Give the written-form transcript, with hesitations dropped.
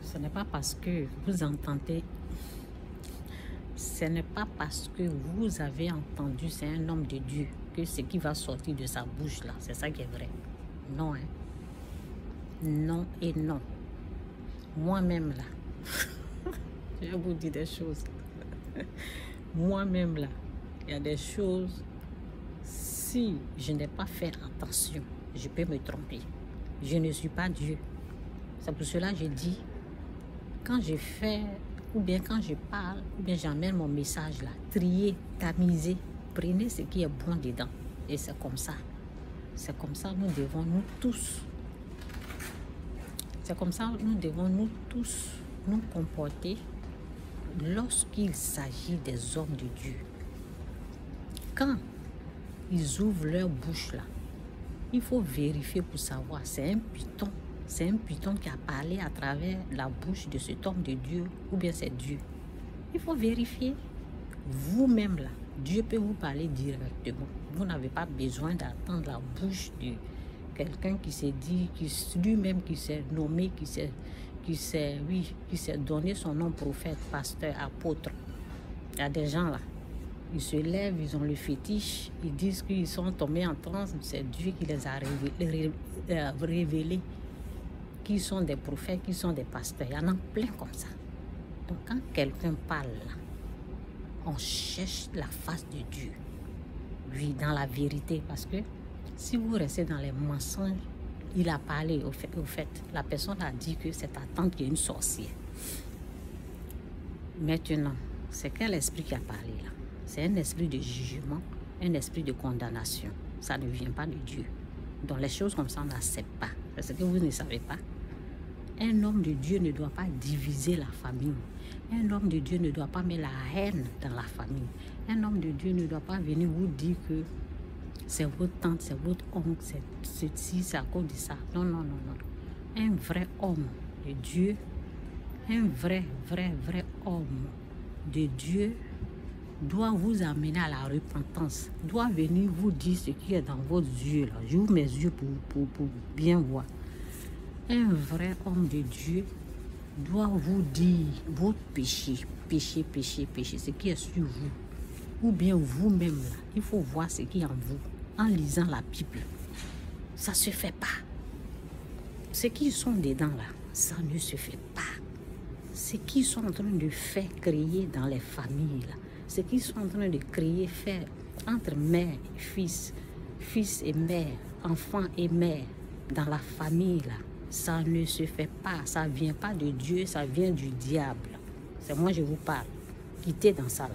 Ce n'est pas parce que vous entendez, ce n'est pas parce que vous avez entendu c'est un homme de Dieu que ce qui va sortir de sa bouche là, c'est ça qui est vrai. Non, hein. Non et non. Moi-même là, je vais vous dire des choses. Moi-même là, il y a des choses, si je n'ai pas fait attention, je peux me tromper. Je ne suis pas Dieu. C'est pour cela que je dis, quand je fais, ou bien quand je parle, ou bien j'emmène mon message là, triez, tamisez, prenez ce qui est bon dedans. Et c'est comme ça. C'est comme ça nous devons nous tous. C'est comme ça nous devons nous tous nous comporter lorsqu'il s'agit des hommes de Dieu. Quand ils ouvrent leur bouche là, il faut vérifier pour savoir, c'est un python qui a parlé à travers la bouche de cet homme de Dieu ou bien c'est Dieu. Il faut vérifier vous-même là. Dieu peut vous parler directement. Vous n'avez pas besoin d'attendre la bouche de quelqu'un qui s'est dit, lui-même qui s'est nommé, qui s'est donné son nom prophète, pasteur, apôtre. Il y a des gens là, ils se lèvent, ils ont le fétiche, ils disent qu'ils sont tombés en transe, c'est Dieu qui les a révélés, qui sont des prophètes, qui sont des pasteurs. Il y en a plein comme ça. Donc quand quelqu'un parle là, on cherche la face de Dieu, lui, dans la vérité, parce que si vous restez dans les mensonges, il a parlé, au fait, la personne a dit que c'est ta tante qui est une sorcière. Maintenant, c'est quel esprit qui a parlé là? C'est un esprit de jugement, un esprit de condamnation. Ça ne vient pas de Dieu. Donc les choses comme ça, on n'accepte pas. Parce que vous ne savez pas. Un homme de Dieu ne doit pas diviser la famille. Un homme de Dieu ne doit pas mettre la haine dans la famille. Un homme de Dieu ne doit pas venir vous dire que c'est votre tante, c'est votre oncle, c'est ceci, c'est à cause de ça. Non, non, non, non. Un vrai homme de Dieu, un vrai homme de Dieu doit vous amener à la repentance, doit venir vous dire ce qui est dans vos yeux. Là. J'ouvre mes yeux pour bien voir. Un vrai homme de Dieu doit vous dire votre péché, ce qui est sur vous. Ou bien vous-même, là, il faut voir ce qui est en vous en lisant la Bible. Ça ne se fait pas. Ce qui sont dedans, là, ça ne se fait pas. Ce qu'ils sont en train de faire créer dans les familles, là, ce qu'ils sont en train de créer, faire entre mère et fils et mère, enfant et mère, dans la famille, là, ça ne se fait pas. Ça ne vient pas de Dieu, ça vient du diable. C'est moi, je vous parle. Quittez dans ça, là.